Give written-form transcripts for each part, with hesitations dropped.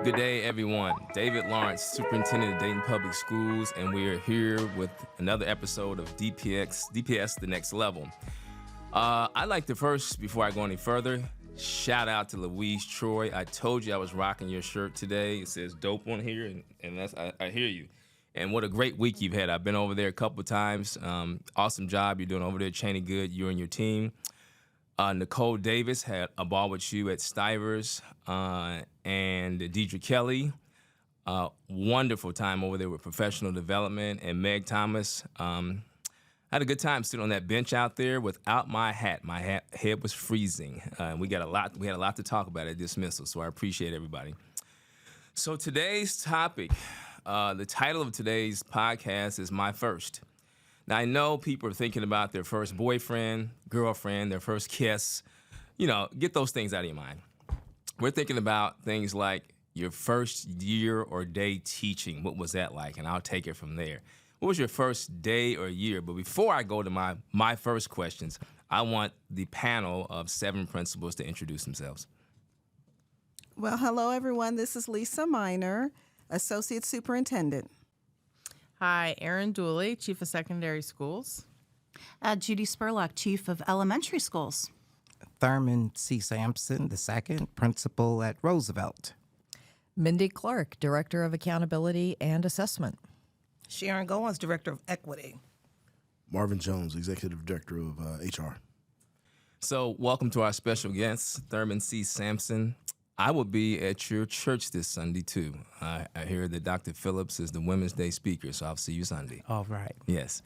Good day, everyone. David Lawrence, Superintendent of Dayton Public Schools, and we are here with another episode of DPS The Next Level. I'd like to first, before I go any further, shout out to Louise Troy. I told you I was rocking your shirt today. It says dope on here, and that's I hear you. And what a great week you've had. I've been over there a couple of times. Awesome job you're doing over there, Cheney Good, you and your team. Nicole Davis had a ball with you at Stivers, and Deidre Kelly. Wonderful time over there with professional development. And Meg Thomas. I had a good time sitting on that bench out there without my hat. My head was freezing. We had a lot to talk about at dismissal, so I appreciate everybody. So today's topic, the title of today's podcast is My First. Now, I know people are thinking about their first boyfriend, girlfriend, their first kiss. Get those things out of your mind. We're thinking about things like your first year or day teaching. What was that like? And I'll take it from there. What was your first day or year? But before I go to my first questions, I want the panel of 7 principals to introduce themselves. Well, hello, everyone. This is Lisa Miner, Associate Superintendent. Hi, Erin Dooley, Chief of Secondary Schools. Judy Spurlock, Chief of Elementary Schools. Thurman C. Sampson, II, Principal at Roosevelt. Mindy Clark, Director of Accountability and Assessment. Sharon Goins, Director of Equity. Marvin Jones, Executive Director of HR. So welcome to our special guest, Thurman C. Sampson. I will be at your church this Sunday, too. I hear that Dr. Phillips is the Women's Day speaker, so I'll see you Sunday. All right. Yes.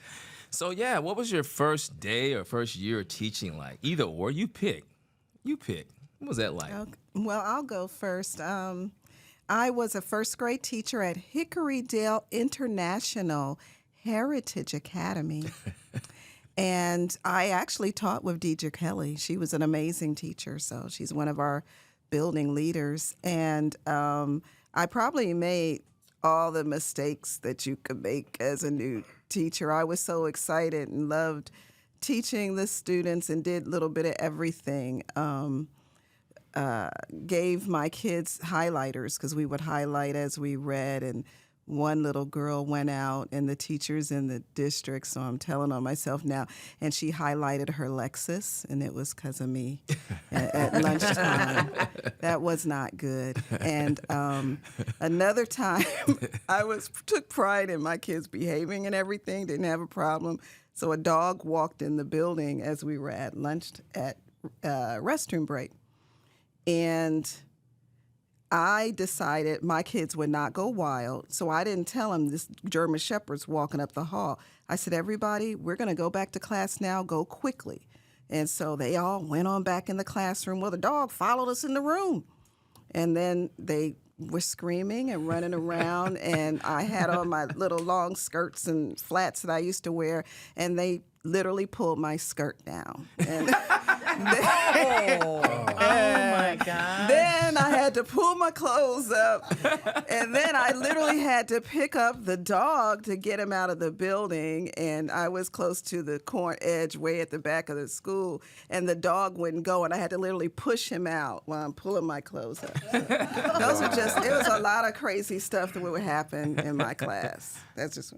So, what was your first day or first year of teaching like? Either or, you pick. What was that like? Okay. Well, I'll go first. I was a first grade teacher at Hickorydale International Heritage Academy. And I actually taught with Deidre Kelly. She was an amazing teacher, so she's one of our building leaders, and I probably made all the mistakes that you could make as a new teacher. I was so excited and loved teaching the students and did a little bit of everything. Gave my kids highlighters because we would highlight as we read, and one little girl went out, and the teachers in the district, so I'm telling on myself now, and she highlighted her Lexus, and it was because of me at lunchtime. That was not good. And another time, took pride in my kids behaving and everything, didn't have a problem. So a dog walked in the building as we were at lunch at restroom break. And I decided my kids would not go wild, so I didn't tell them this German Shepherd's walking up the hall. I said, everybody, we're going to go back to class now, go quickly. And so they all went on back in the classroom. Well, the dog followed us in the room. And then they were screaming and running around, and I had on my little long skirts and flats that I used to wear, and they literally pulled my skirt down. And Oh my God. Then I had to pull my clothes up, and then I literally had to pick up the dog to get him out of the building, and I was close to the corner edge way at the back of the school, and the dog wouldn't go, and I had to literally push him out while I'm pulling my clothes up. So it was a lot of crazy stuff that would happen in my class. That's just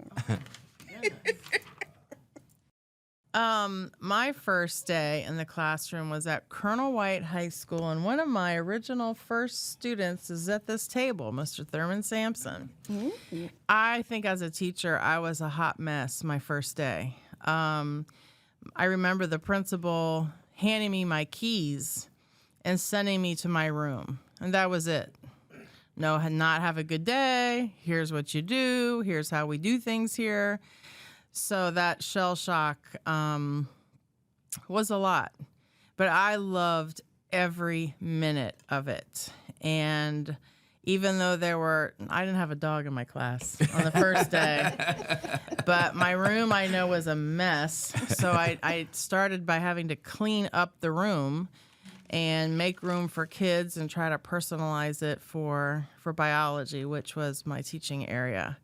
My first day in the classroom was at Colonel White High School, and one of my original first students is at this table, Mr. Thurman Sampson. Mm-hmm. I think as a teacher, I was a hot mess my first day. I remember the principal handing me my keys and sending me to my room, and that was it. No, not have a good day. Here's what you do. Here's how we do things here. So that shell shock was a lot, but I loved every minute of it. And even though I didn't have a dog in my class on the first day, but my room I know was a mess. So I started by having to clean up the room and make room for kids and try to personalize it for biology, which was my teaching area.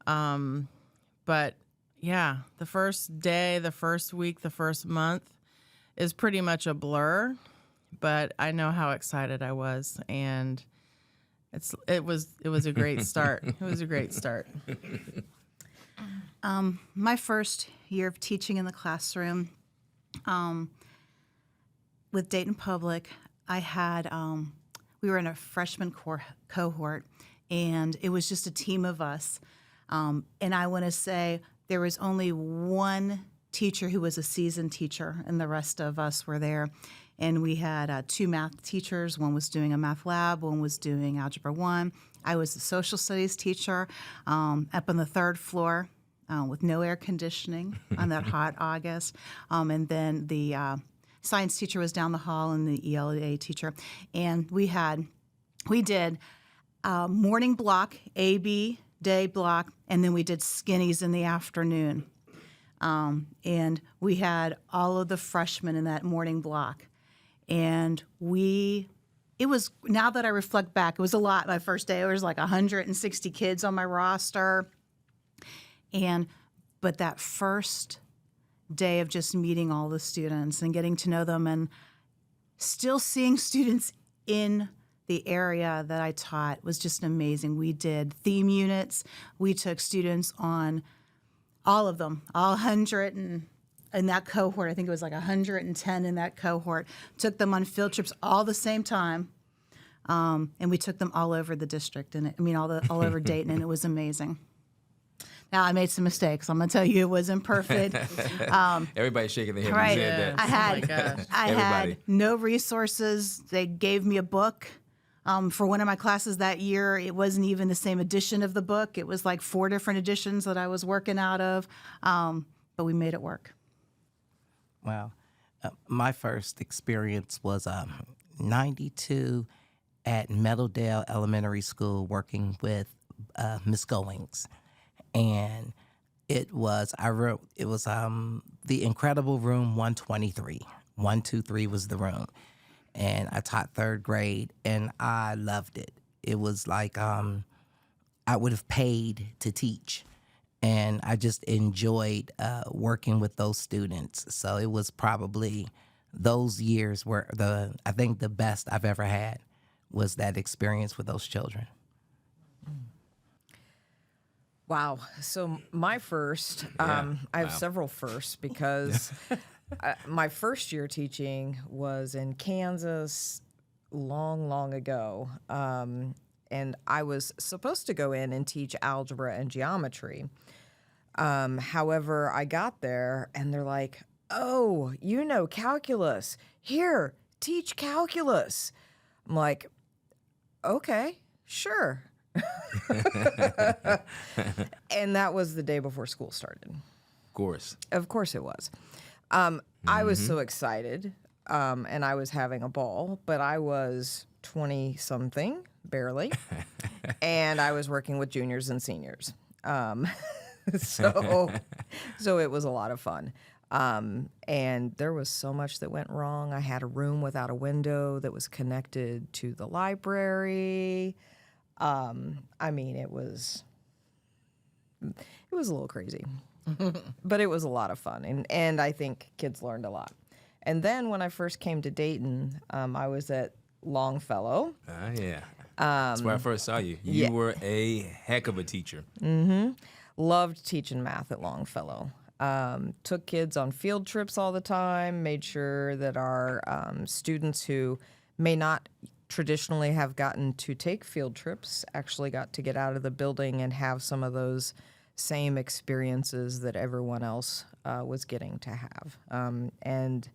But yeah, the first day, the first week, the first month, is pretty much a blur, but I know how excited I was, and it was a great start. It was a great start. My first year of teaching in the classroom with Dayton Public, I had we were in a freshman cohort, and it was just a team of us. And I want to say there was only one teacher who was a seasoned teacher, and the rest of us were there. And we had 2 math teachers. One was doing a math lab, one was doing Algebra 1. I was the social studies teacher up on the 3rd floor with no air conditioning on that hot August. And then the science teacher was down the hall, and the ELA teacher. And we did morning block, AB day block, and then we did skinnies in the afternoon. And we had all of the freshmen in that morning block. And it was, now that I reflect back, it was a lot my first day. It was like 160 kids on my roster. But that first day of just meeting all the students and getting to know them and still seeing students in the area that I taught was just amazing. We did theme units. We took students on all of them, all 100 in that cohort. I think it was like 110 in that cohort. Took them on field trips all the same time. And we took them all over the district, and all over Dayton, and it was amazing. Now, I made some mistakes. I'm going to tell you, it wasn't perfect. Everybody's shaking their head. Right. When you said that. I had Everybody. no resources. They gave me a book for one of my classes that year. It wasn't even the same edition of the book. It was like 4 different editions that I was working out of, but we made it work. Well, my first experience was 92 at Meadowdale Elementary School working with Miss Goings. And it was the Incredible Room 123. 123 was the room. And I taught 3rd grade, and I loved it. It was like I would have paid to teach. And I just enjoyed working with those students. So it was probably those years were I think the best I've ever had was that experience with those children. Wow. So my first, I have several firsts because my first year teaching was in Kansas long, long ago. And I was supposed to go in and teach algebra and geometry. However, I got there and they're like, oh, you know calculus. Here, teach calculus. I'm like, okay, sure. And that was the day before school started. Of course. Of course it was. I was so excited, and I was having a ball, but I was 20-something, barely, and I was working with juniors and seniors. So it was a lot of fun. And there was so much that went wrong. I had a room without a window that was connected to the library. It was a little crazy, but it was a lot of fun. And I think kids learned a lot. And then when I first came to Dayton, I was at Longfellow. Yeah. That's where I first saw you. You were a heck of a teacher. Mm-hmm. Loved teaching math at Longfellow. Took kids on field trips all the time, made sure that our students who may not traditionally have gotten to take field trips actually got to get out of the building and have some of those same experiences that everyone else was getting to have. And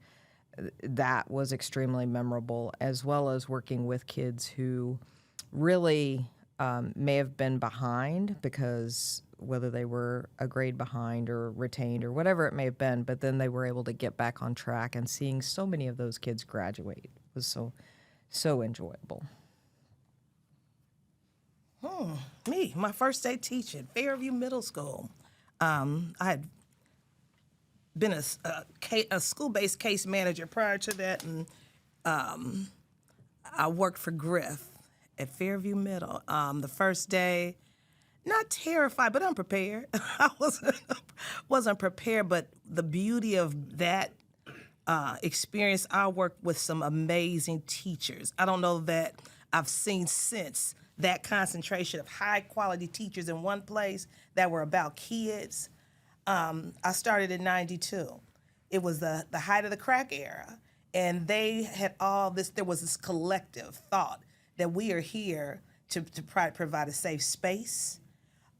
that was extremely memorable, as well as working with kids who really may have been behind because whether they were a grade behind or retained or whatever it may have been, but then they were able to get back on track, and seeing so many of those kids graduate was so enjoyable. Me, my first day teaching, Fairview Middle School. I had been a school-based case manager prior to that, and I worked for Griff at Fairview Middle. The first day, not terrified, but unprepared. I wasn't prepared, but the beauty of that experience. I worked with some amazing teachers. I don't know that I've seen since that concentration of high quality teachers in one place that were about kids. I started in '92. It was the height of the crack era. And they had all this, there was this collective thought that we are here to provide a safe space.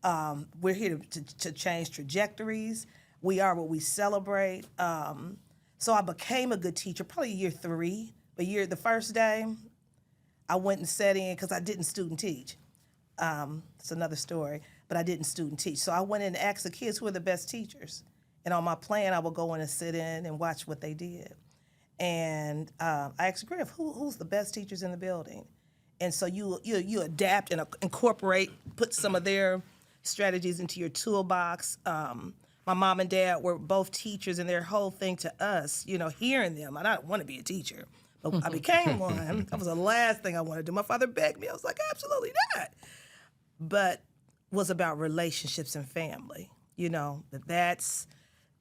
We're here to change trajectories. We are what we celebrate. So I became a good teacher probably year 3. But the first day, I went and sat in because I didn't student teach. It's another story, but I didn't student teach. So I went in and asked the kids who are the best teachers. And on my plan, I would go in and sit in and watch what they did. And I asked Griff, who's the best teachers in the building? And so you adapt and incorporate, put some of their strategies into your toolbox. My mom and dad were both teachers, and their whole thing to us, hearing them, and I don't want to be a teacher, but I became one. That was the last thing I wanted to do. My father begged me. I was like, absolutely not. But was about relationships and family. That's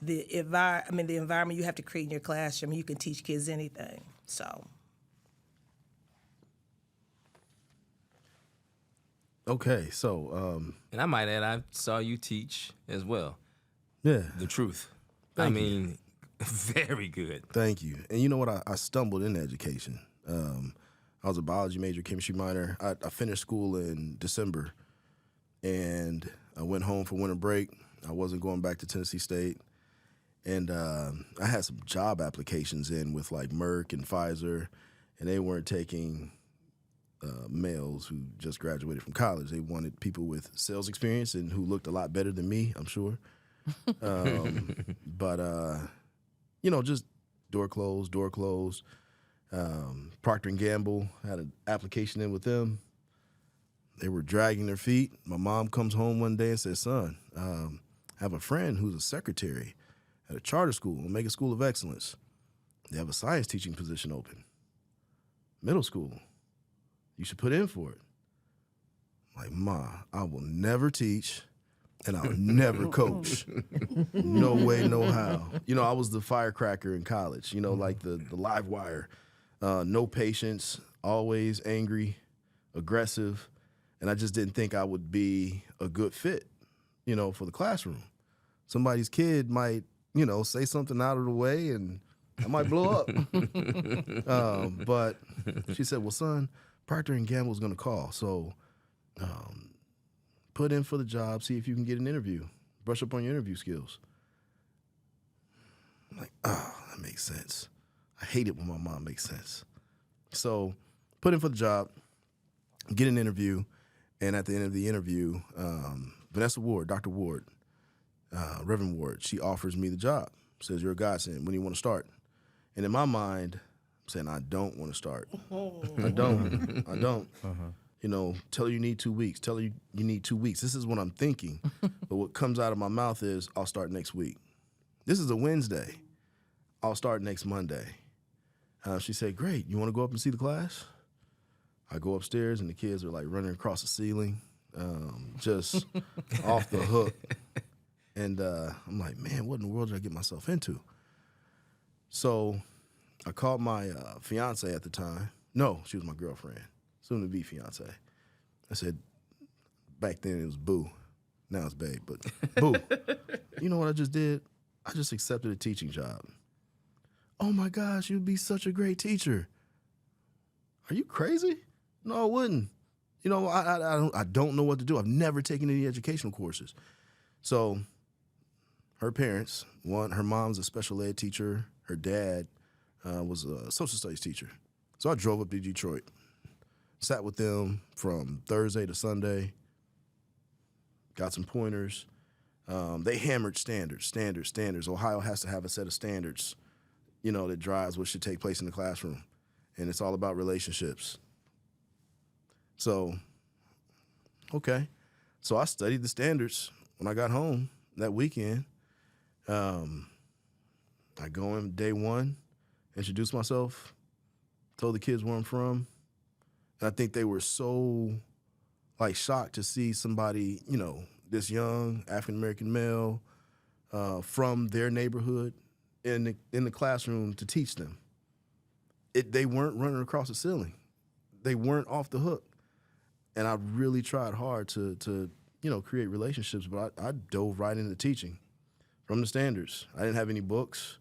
the environment you have to create in your classroom. You can teach kids anything. So. Okay, so And I might add, I saw you teach as well. yeah, The truth. Thank I you. mean, very good. thank you. And you know what? I stumbled into education. I was a biology major, chemistry minor. I finished school in December, and I went home for winter break. I wasn't going back to Tennessee State. And I had some job applications in with like Merck and Pfizer, and they weren't taking males who just graduated from college. They wanted people with sales experience and who looked a lot better than me, I'm sure. But just door closed. Procter & Gamble, had an application in with them. They were dragging their feet. My mom comes home one day and says, son, I have a friend who's a secretary at a charter school, Omega School of Excellence. They have a science teaching position open. Middle school. You should put in for it. I'm like, Ma, I will never teach and I'll never coach. No way, no how. I was the firecracker in college, like the live wire. No patience, always angry, aggressive. And I just didn't think I would be a good fit, for the classroom. Somebody's kid might, say something out of the way and I might blow up. But she said, well, son, Procter & Gamble's going to call. So put in for the job, see if you can get an interview. Brush up on your interview skills. I'm like, that makes sense. I hate it when my mom makes sense. So put in for the job, get an interview, and at the end of the interview, Vanessa Ward, Dr. Ward, Reverend Ward, she offers me the job. Says, you're a godsend. When do you want to start? And in my mind, I'm saying, I don't want to start. I don't. Tell her you need 2 weeks. Tell her you need 2 weeks. This is what I'm thinking. But what comes out of my mouth is, I'll start next week. This is a Wednesday. I'll start next Monday. She said, great. You want to go up and see the class? I go upstairs, and the kids are like running across the ceiling, just off the hook. And I'm like, man, what in the world did I get myself into? So I called my fiance at the time. No, she was my girlfriend, soon to be fiance. I said, back then it was Boo. Now it's Babe, but Boo, you know what I just did? I just accepted a teaching job. Oh my gosh, you'd be such a great teacher. Are you crazy? No, I wouldn't. I don't know what to do. I've never taken any educational courses. So her parents, her mom's a special ed teacher. Her dad was a social studies teacher. So I drove up to Detroit, sat with them from Thursday to Sunday, got some pointers. They hammered standards. Ohio has to have a set of standards, that drives what should take place in the classroom. And it's all about relationships. So, okay. So I studied the standards when I got home that weekend. I go in day one, introduce myself, told the kids where I'm from. And I think they were so shocked to see somebody, this young African-American male from their neighborhood in the classroom to teach them. They weren't running across the ceiling. They weren't off the hook. And I really tried hard to create relationships, but I dove right into teaching from the standards. I didn't have any books.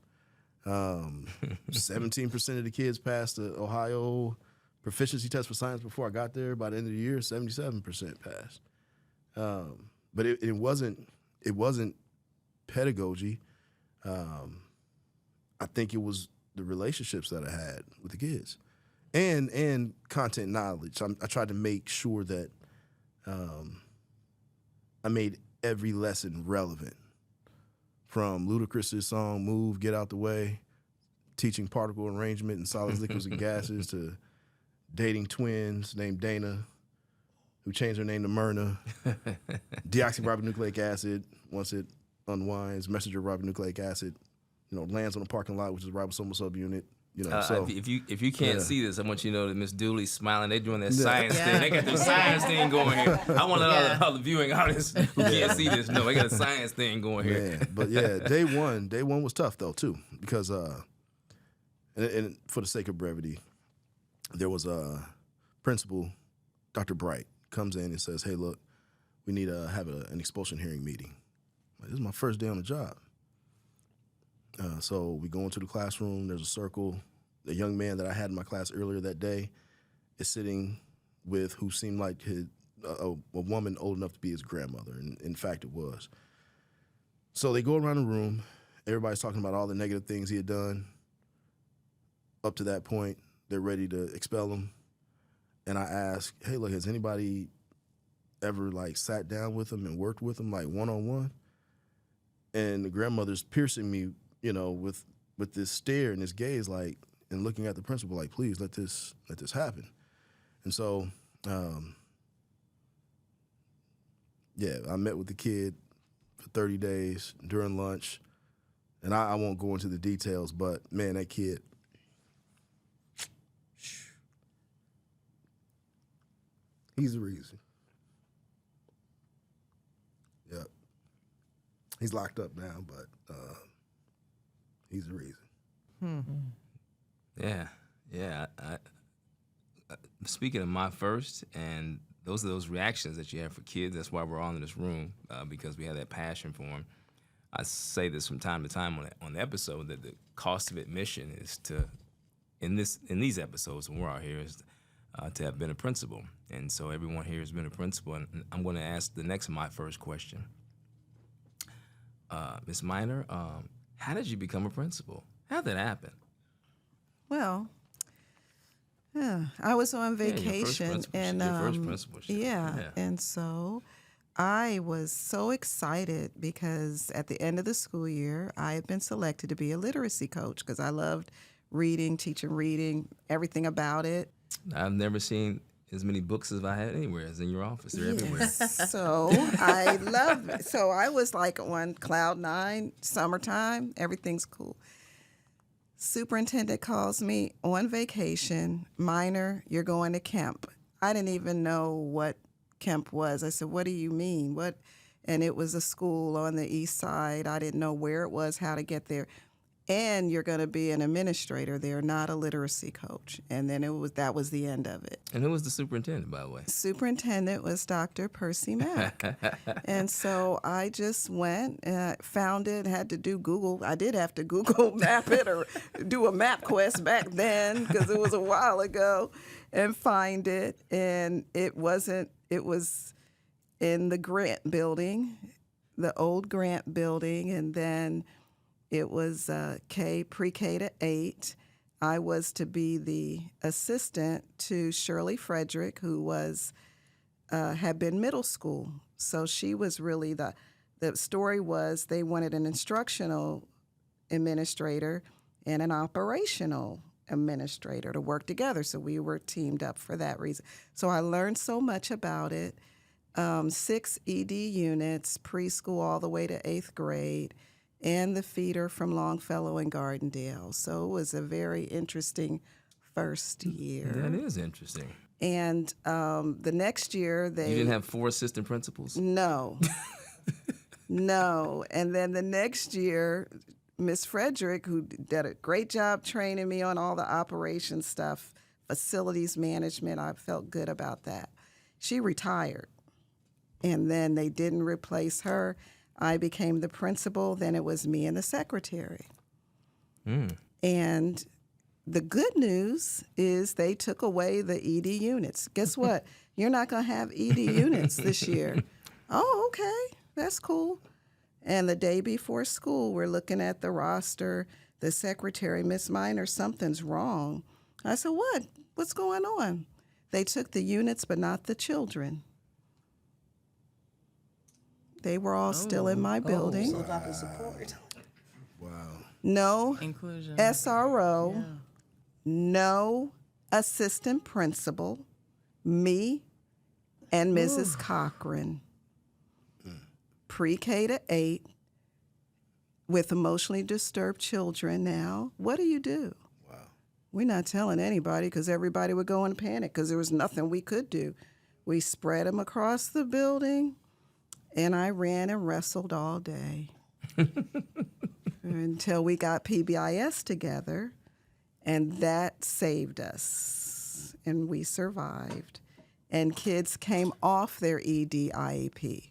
17% of the kids passed the Ohio proficiency test for science before I got there. By the end of the year, 77% passed. But it wasn't pedagogy. I think it was the relationships that I had with the kids, and content knowledge. I tried to make sure that I made every lesson relevant. From Ludacris's song "Move, Get Out the Way," teaching particle arrangement in solids, liquids, and gases, to dating twins named Dana, who changed her name to Myrna. Deoxyribonucleic acid, once it unwinds, messenger ribonucleic acid, lands on the parking lot, which is a ribosomal subunit. So if you can't see this, I want you to know that Miss Dooley's smiling. They're doing their science thing. They got their science thing going here. I want to let all the viewing audience who can't see this know they got a science thing going here. Man, but yeah, day one was tough though too, because and for the sake of brevity, there was a principal, Dr. Bright, comes in and says, "Hey, look, we need to have an expulsion hearing meeting." This is my first day on the job. So we go into the classroom, there's a circle. The young man that I had in my class earlier that day is sitting with who seemed like a woman old enough to be his grandmother, and in fact it was. So they go around the room, everybody's talking about all the negative things he had done. Up to that point, they're ready to expel him. And I ask, hey, look, has anybody ever sat down with him and worked with him one-on-one? And the grandmother's piercing me, with this stare and this gaze, and looking at the principal, please let this happen. And so, I met with the kid for 30 days during lunch, and I won't go into the details, but man, that kid, he's the reason. Yep. He's locked up now, but he's the reason. Yeah. I speaking of my first, and those are those reactions that you have for kids. That's why we're all in this room, because we have that passion for them. I say this from time to time on the episode, that the cost of admission is in these episodes when we're out here is to have been a principal. And so everyone here has been a principal. And I'm going to ask my first question. Ms. Miner, how did you become a principal? How did that happen? Well, I was on vacation, your first principal. And so I was so excited because at the end of the school year, I had been selected to be a literacy coach because I loved reading, teaching reading, everything about it. I've never seen as many books as I had anywhere as in your office. They're everywhere. So I love it. So I was on cloud nine, summertime, everything's cool. Superintendent calls me on vacation. Miner, you're going to Kemp. I didn't even know what Kemp was. I said, what do you mean? What? And it was a school on the east side. I didn't know where it was, how to get there. And you're going to be an administrator there, not a literacy coach. And then that was the end of it. And who was the superintendent, by the way? Superintendent was Dr. Percy Mack. And so I just went, found it, had to do Google. I did have to Google map it or do a MapQuest back then because it was a while ago, and find it. And it was in the Grant building, the old Grant building, and then it was pre-K to 8. I was to be the assistant to Shirley Frederick, who had been middle school. So she was really the story was they wanted an instructional administrator and an operational administrator to work together. So we were teamed up for that reason. So I learned so much about it. 6 ED units, preschool all the way to 8th grade, and the feeder from Longfellow and Gardendale. So it was a very interesting first year. That is interesting. And the next year You didn't have 4 assistant principals? No. No. And then the next year, Miss Frederick, who did a great job training me on all the operation stuff, facilities management. I felt good about that. She retired, and then they didn't replace her. I became the principal. Then it was me and the secretary. And the good news is they took away the ED units. Guess what? You're not going to have ED units this year. Oh, okay. That's cool. And the day before school, we're looking at the roster. The secretary, Miss Minor, something's wrong. I said, what? What's going on? They took the units, but not the children. They were all still in my building. So about the support. No Inclusion. SRO, no assistant principal, me and Mrs. Cochran. Pre-K to 8 with emotionally disturbed children now. What do you do? Wow. We're not telling anybody because everybody would go in panic because there was nothing we could do. We spread them across the building, and I ran and wrestled all day until we got PBIS together, and that saved us, and we survived. And kids came off their ED IEP.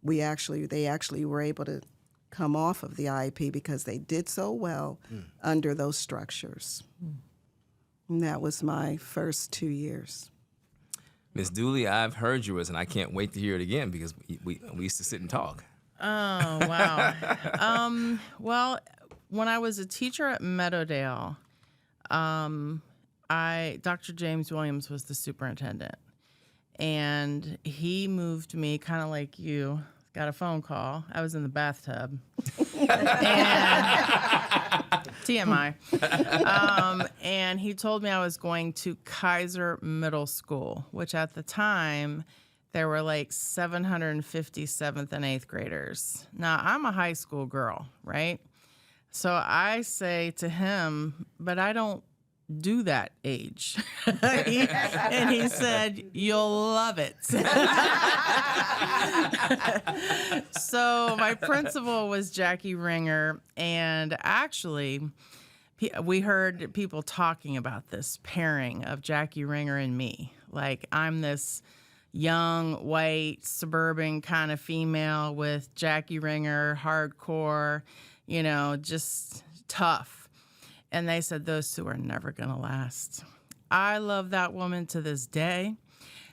They actually were able to come off of the IEP because they did so well under those structures. And that was my first 2 years. Miss Dooley, I've heard yours, and I can't wait to hear it again because we used to sit and talk. Oh, wow. Well, when I was a teacher at Meadowdale, Dr. James Williams was the superintendent. And he moved me kind of like you. Got a phone call. I was in the bathtub. TMI. And he told me I was going to Kaiser Middle School, which at the time, there were like 750 7th and 8th graders. Now, I'm a high school girl, right? So I say to him, but I don't do that age. And he said, you'll love it. So my principal was Jackie Ringer, and actually we heard people talking about this pairing of Jackie Ringer and me. Like, I'm this young, white, suburban kind of female with Jackie Ringer, hardcore, just tough. And they said those two are never going to last. I love that woman to this day.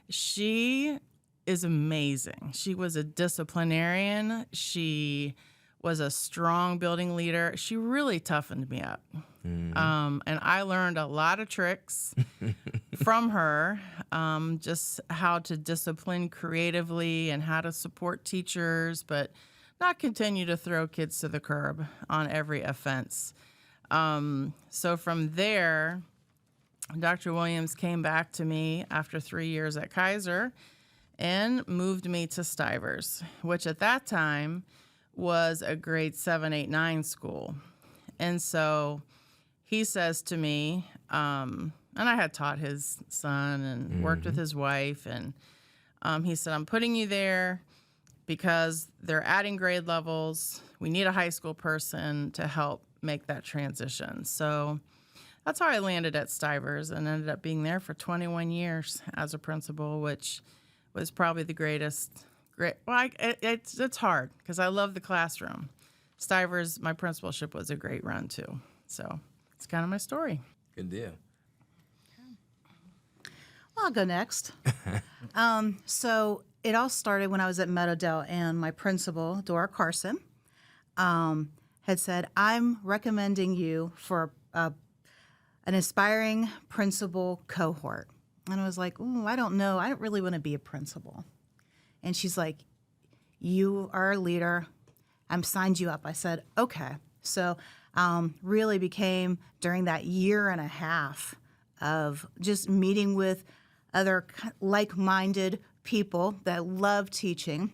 She is amazing. She was a disciplinarian. She was a strong building leader. She really toughened me up. And I learned a lot of tricks from her, just how to discipline creatively and how to support teachers, but not continue to throw kids to the curb on every offense. So from there, Dr. Williams came back to me after 3 years at Kaiser and moved me to Stivers, which at that time was a grade 7, 8, 9 school. And so he says to me, and I had taught his son and worked with his wife, and he said, I'm putting you there because they're adding grade levels. We need a high school person to help make that transition. So that's how I landed at Stivers and ended up being there for 21 years as a principal, which was probably the greatest. It's hard because I love the classroom. Stivers, my principalship was a great run too. So it's kind of my story. Good deal. Well, I'll go next. So it all started when I was at Meadowdale, and my principal, Dora Carson, had said, I'm recommending you for an aspiring principal cohort. And I was like, ooh, I don't know. I don't really want to be a principal. And she's like, you are a leader. I'm signed you up. I said, okay. So really became during that year and a half of just meeting with other like-minded people that love teaching,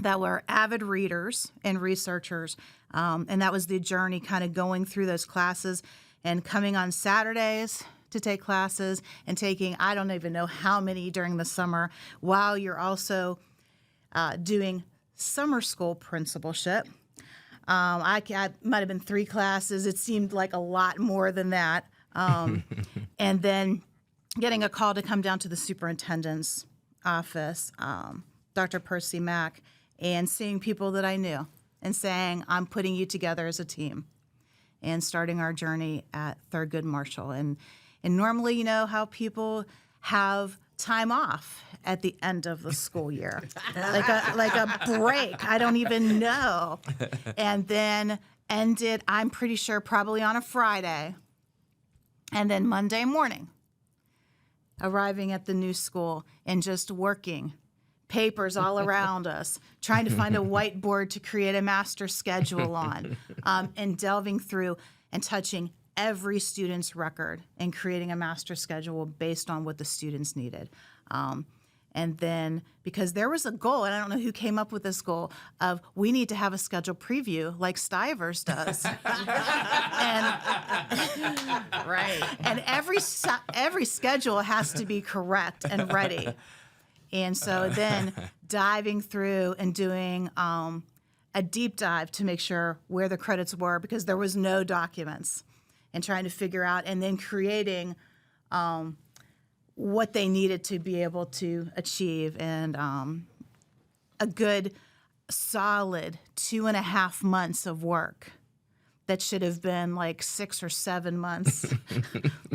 that were avid readers and researchers. And that was the journey, kind of going through those classes and coming on Saturdays to take classes and taking, I don't even know how many during the summer, while you're also doing summer school principalship. I might have been 3 classes. It seemed like a lot more than that. And then getting a call to come down to the superintendent's office, Dr. Percy Mack, and seeing people that I knew and saying, I'm putting you together as a team, and starting our journey at Thurgood Marshall. And normally, you know how people have time off at the end of the school year, like a break. I don't even know. And then ended, I'm pretty sure, probably on a Friday. And then Monday morning, arriving at the new school and just working, papers all around us, trying to find a whiteboard to create a master schedule on, and delving through and touching every student's record and creating a master schedule based on what the students needed. And then, because there was a goal, and I don't know who came up with this goal, of we need to have a schedule preview like Stivers does. Right. And every schedule has to be correct and ready. And so then diving through and doing a deep dive to make sure where the credits were, because there was no documents, and trying to figure out, and then creating what they needed to be able to achieve. And a good solid 2.5 months of work that should have been like 6 or 7 months,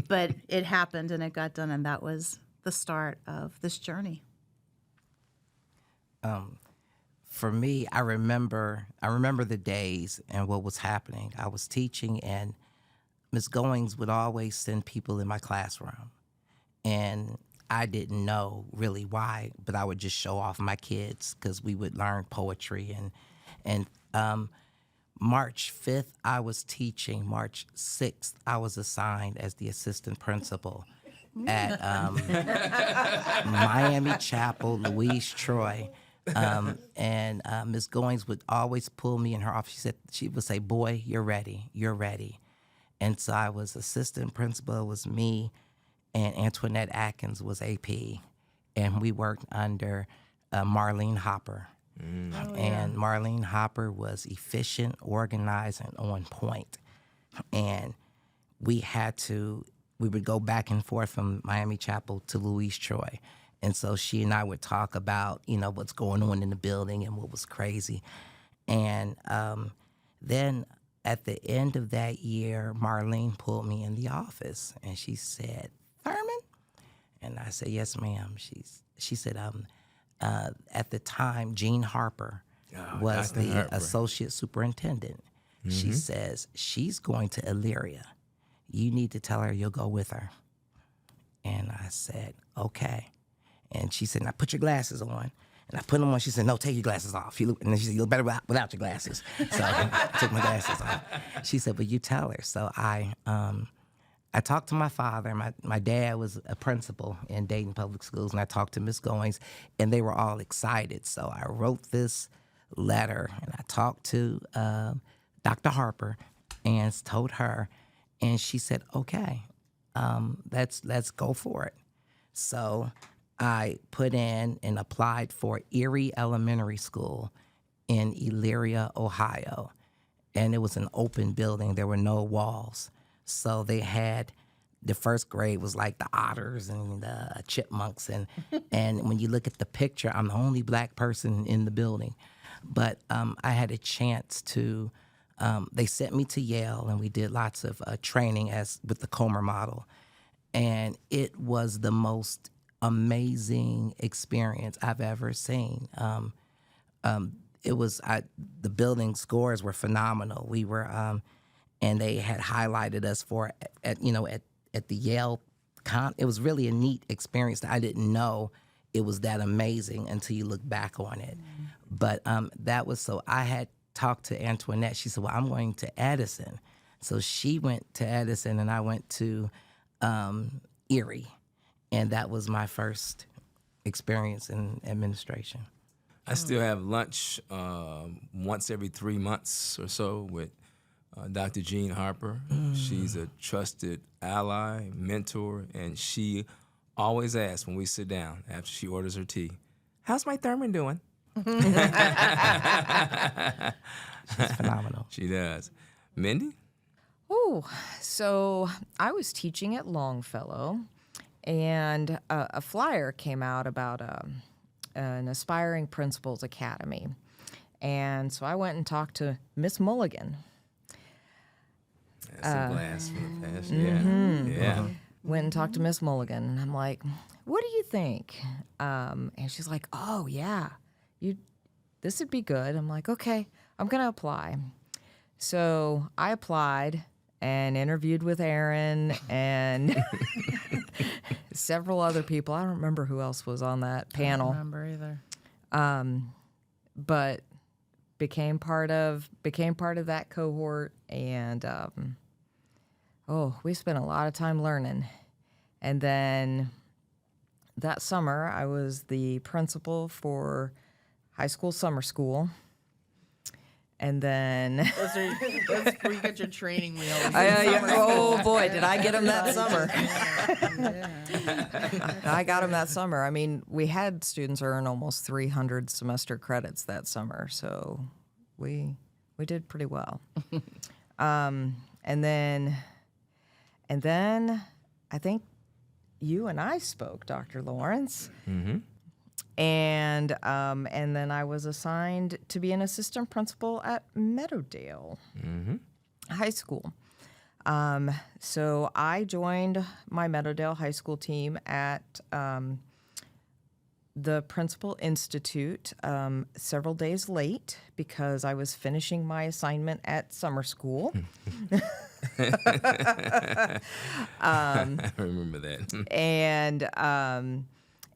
but it happened and it got done, and that was the start of this journey. For me, I remember the days and what was happening. I was teaching, and Ms. Goings would always send people in my classroom, and I didn't know really why, but I would just show off my kids because we would learn poetry. And March 5th, I was teaching. March 6th, I was assigned as the assistant principal at Miami Chapel, Louise Troy. And Ms. Goings would always pull me in her office. She would say, "Boy, you're ready. You're ready." And so I was assistant principal. It was me, and Antoinette Atkins was AP, and we worked under Marlene Hopper. And Marlene Hopper was efficient, organized, and on point. And we would go back and forth from Miami Chapel to Louise Troy. And so she and I would talk about, what's going on in the building and what was crazy. And then at the end of that year, Marlene pulled me in the office, and she said, "Thurman?" And I said, "Yes, ma'am." She said, at the time, Jean Harper was Dr. the Harper. associate superintendent. She says, "She's going to Elyria. You need to tell her you'll go with her." And I said, "Okay." And she said, "Now put your glasses on." And I put them on. She said, "No, take your glasses off." And then she said, "You look better without your glasses." So I took my glasses off. She said, "Well, you tell her." So I talked to my father. My dad was a principal in Dayton Public Schools, and I talked to Ms. Goings, and they were all excited. So I wrote this letter, and I talked to Dr. Harper and told her, and she said, "Okay, let's go for it." So I put in and applied for Erie Elementary School in Elyria, Ohio. And it was an open building. There were no walls. So they had, the first grade was like the otters and the chipmunks. And when you look at the picture, I'm the only black person in the building. But I had a chance to, they sent me to Yale, and we did lots of training with the Comer model. And it was the most amazing experience I've ever seen. It was the building scores were phenomenal. We were, and they had highlighted us for at the Yale. It was really a neat experience that I didn't know it was that amazing until you look back on it. But that was so. I had talked to Antoinette. She said, "Well, I'm going to Edison." So she went to Edison, and I went to Erie. And that was my first experience in administration. I still have lunch once every 3 months or so with Dr. Jean Harper. She's a trusted ally, mentor, and she always asks when we sit down after she orders her tea, "How's my Thurman doing?" She's phenomenal. She does. Mindy? Oh, so I was teaching at Longfellow, and a flyer came out about an aspiring principals academy. And so I went and talked to Miss Mulligan. That's a blast from the past. Yeah. Went and talked to Miss Mulligan, and I'm like, "What do you think?" And she's like, "Oh yeah, this would be good." I'm like, "Okay, I'm gonna apply." So I applied and interviewed with Aaron and several other people. I don't remember who else was on that I panel, don't remember either. but became part of that cohort, and we spent a lot of time learning. And then that summer, I was the principal for high school summer school. And then, That's where you get your training wheels. oh boy, did I get him that summer. I got him that summer. I mean, we had students earn almost 300 semester credits that summer, so we did pretty well. And then I think you and I spoke, Dr. Lawrence. Mm-hmm. And then I was assigned to be an assistant principal at Meadowdale High School. So I joined my Meadowdale High School team at the Principal Institute several days late because I was finishing my assignment at summer school. I remember that.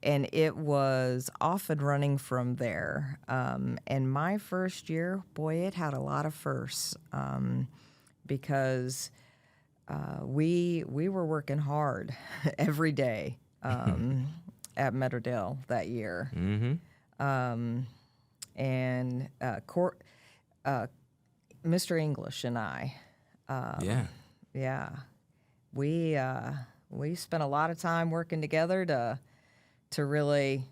And it was off and running from there. And my first year, boy, it had a lot of firsts because we were working hard every day at Meadowdale that year. Mm-hmm. Mr. English and I, we spent a lot of time working together to really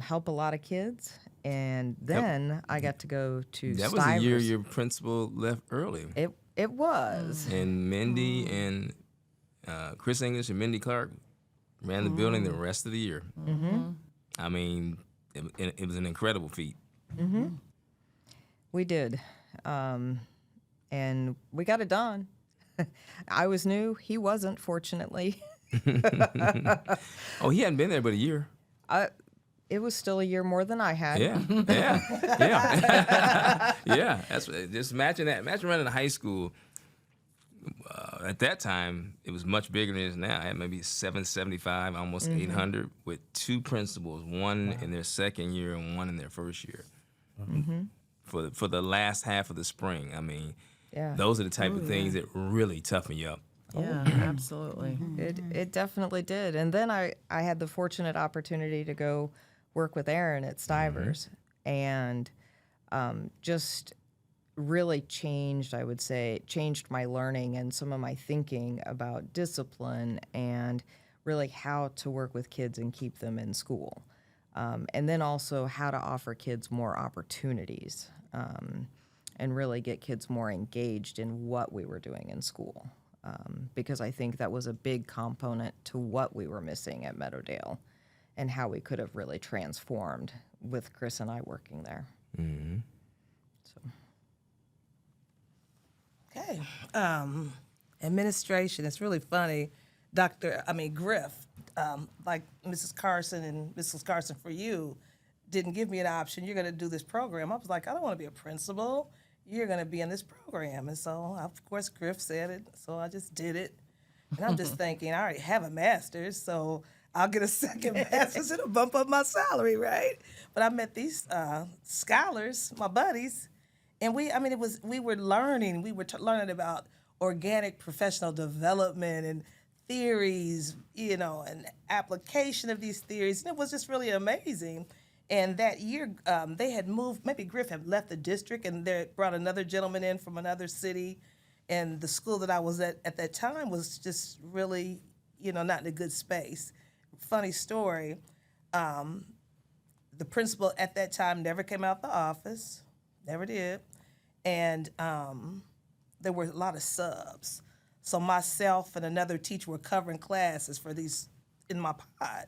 help a lot of kids. And then I got to go to That Stivers. was the year your principal left early. It was. And Mindy and Chris English and Mindy Clark ran the building the rest of the year. Mm-hmm. I mean, it was an incredible feat. Mm-hmm. We did. And we got it done. I was new. He wasn't, fortunately. Oh, he hadn't been there but a year. It was still a year more than I had. Yeah. Yeah. Just imagine that. Imagine running a high school. At that time, it was much bigger than it is now. I had maybe 775, almost 800, with two principals, one in their second year and one in their first year. For the last half of the spring. I mean, those are the type of things that really toughen you up. Yeah, absolutely. It definitely did. And then I had the fortunate opportunity to go work with Aaron at Stivers and just really changed my learning and some of my thinking about discipline and really how to work with kids and keep them in school. And then also how to offer kids more opportunities and really get kids more engaged in what we were doing in school. Because I think that was a big component to what we were missing at Meadowdale and how we could have really transformed with Chris and I working there. Mm-hmm. Okay. Administration, it's really funny. Griff, like Mrs. Carson for you, didn't give me an option. You're going to do this program. I was like, I don't want to be a principal. You're going to be in this program. And so, of course, Griff said it, so I just did it. And I'm just thinking, I already have a master's, so I'll get a second master's. It'll bump up my salary, right? But I met these scholars, my buddies, and we were learning. We were learning about organic professional development and theories, and application of these theories. And it was just really amazing. And that year, they had moved, maybe Griff had left the district, and they brought another gentleman in from another city. And the school that I was at that time was just really, not in a good space. Funny story, the principal at that time never came out the office, never did, and there were a lot of subs. So myself and another teacher were covering classes for these in my pod.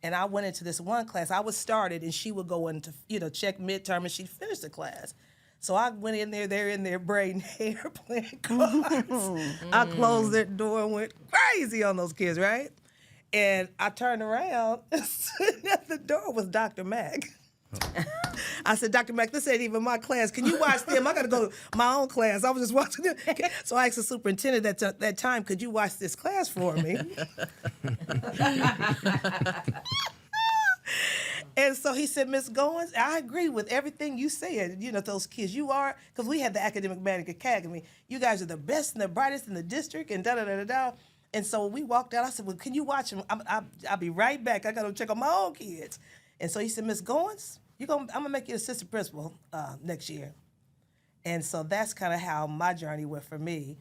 And I went into this one class. I was started, and she would go into, check midterm, and she'd finish the class. So I went in there, they're in there braiding hair, playing cards. I closed that door and went crazy on those kids, right? And I turned around, and sitting at the door was Dr. Mack. I said, Dr. Mack, this ain't even my class. Can you watch them? I got to go to my own class. I was just watching them. So I asked the superintendent at that time, could you watch this class for me? And so he said, Miss Goins, I agree with everything you said. Those kids, you are, because we had the Academic Magic Academy. You guys are the best and the brightest in the district, and da-da-da-da-da. And so we walked out. I said, well, can you watch them? I'll be right back. I got to check on my own kids. And so he said, Miss Goins, I'm going to make you assistant principal next year. And so that's kind of how my journey went for me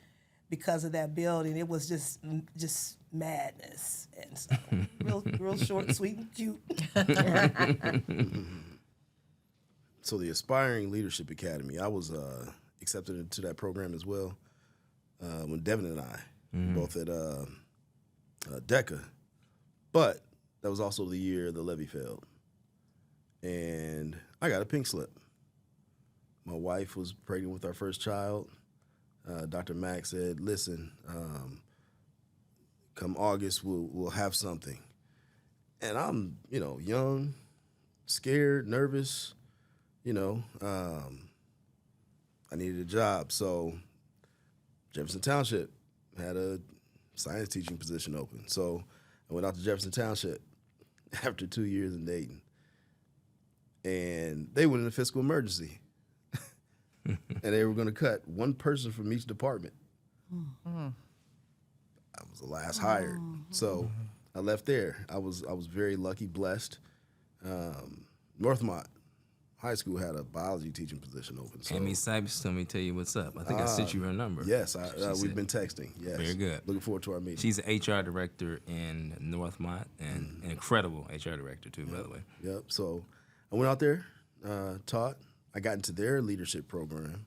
because of that building. It was just madness. And so real short, sweet, and cute. So the Aspiring Leadership Academy, I was accepted into that program as well when Devin and I, both at DECA. But that was also the year the levy failed. And I got a pink slip. My wife was pregnant with our first child. Dr. Mack said, listen, come August, we'll have something. And I'm, young, scared, nervous, I needed a job. So Jefferson Township had a science teaching position open. So I went out to Jefferson Township after 2 years in Dayton. And they went into fiscal emergency. And they were going to cut one person from each department. I was the last hired. So I left there. I was very lucky, blessed. Northmont High School had a biology teaching position open. So. Amy Sipes told me to tell you what's up. I think I sent you her number. Yes, we've been texting. Yes. Very good. Looking forward to our meeting. She's an HR director in Northmont and an incredible HR director too, by the way. Yep. So I went out there, taught. I got into their leadership program,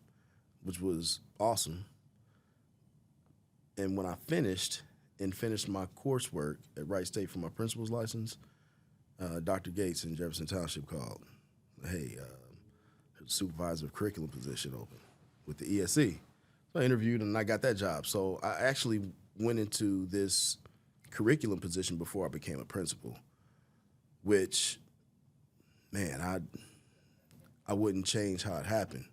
which was awesome. And when I finished my coursework at Wright State for my principal's license, Dr. Gates in Jefferson Township called. Hey, supervisor of curriculum position open with the ESC. So I interviewed and I got that job. So I actually went into this curriculum position before I became a principal, which, man, I wouldn't change how it happened.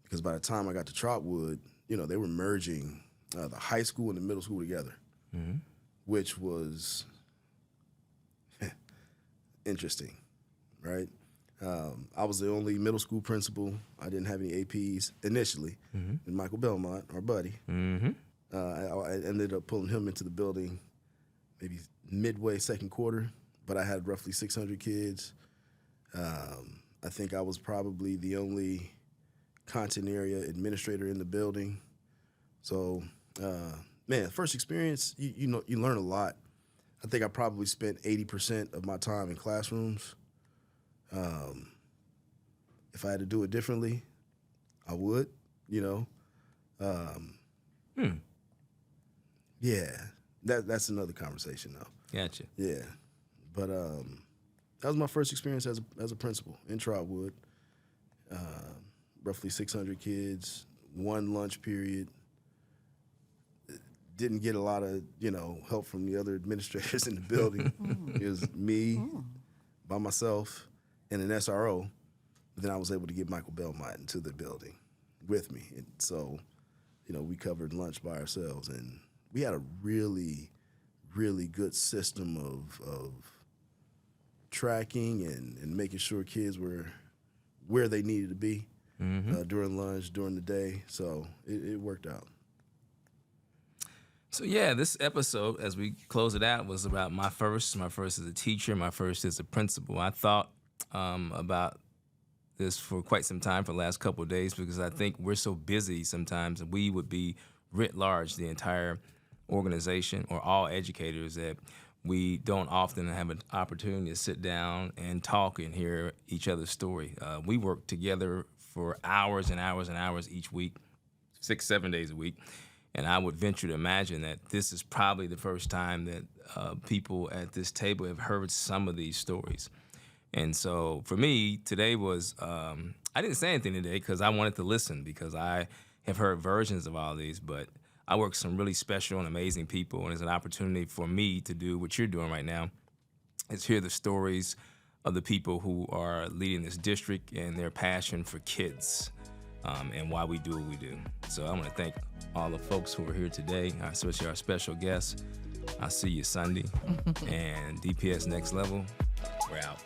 Because by the time I got to Trotwood, they were merging the high school and the middle school together, which was interesting, right? I was the only middle school principal. I didn't have any APs initially. And Michael Belmont, our buddy, I ended up pulling him into the building maybe midway second quarter, but I had roughly 600 kids. I think I was probably the only content area administrator in the building. So, man, first experience, you learn a lot. I think I probably spent 80% of my time in classrooms. If I had to do it differently, I would, Yeah, that's another conversation though. Gotcha. Yeah, but that was my first experience as a principal in Trotwood. Roughly 600 kids, one lunch period. Didn't get a lot of help from the other administrators in the building. It was me by myself and an SRO. But then I was able to get Michael Belmont into the building with me, and so we covered lunch by ourselves, and we had a really, really good system of tracking and making sure kids were where they needed to be during lunch, during the day. So it worked out. So yeah, this episode, as we close it out, was about my first as a teacher, my first as a principal. I thought about this for quite some time for the last couple of days because I think we're so busy sometimes, and we would be writ large, the entire organization or all educators, that we don't often have an opportunity to sit down and talk and hear each other's story. We work together for hours and hours and hours each week, 6-7 days a week. And I would venture to imagine that this is probably the first time that people at this table have heard some of these stories. And so for me, today was, I didn't say anything today because I wanted to listen, because I have heard versions of all these, but I work with some really special and amazing people, and it's an opportunity for me to do what you're doing right now, is hear the stories of the people who are leading this district and their passion for kids, and why we do what we do. So I want to thank all the folks who are here today, especially our special guests. I'll see you Sunday. And DPS Next Level, we're out.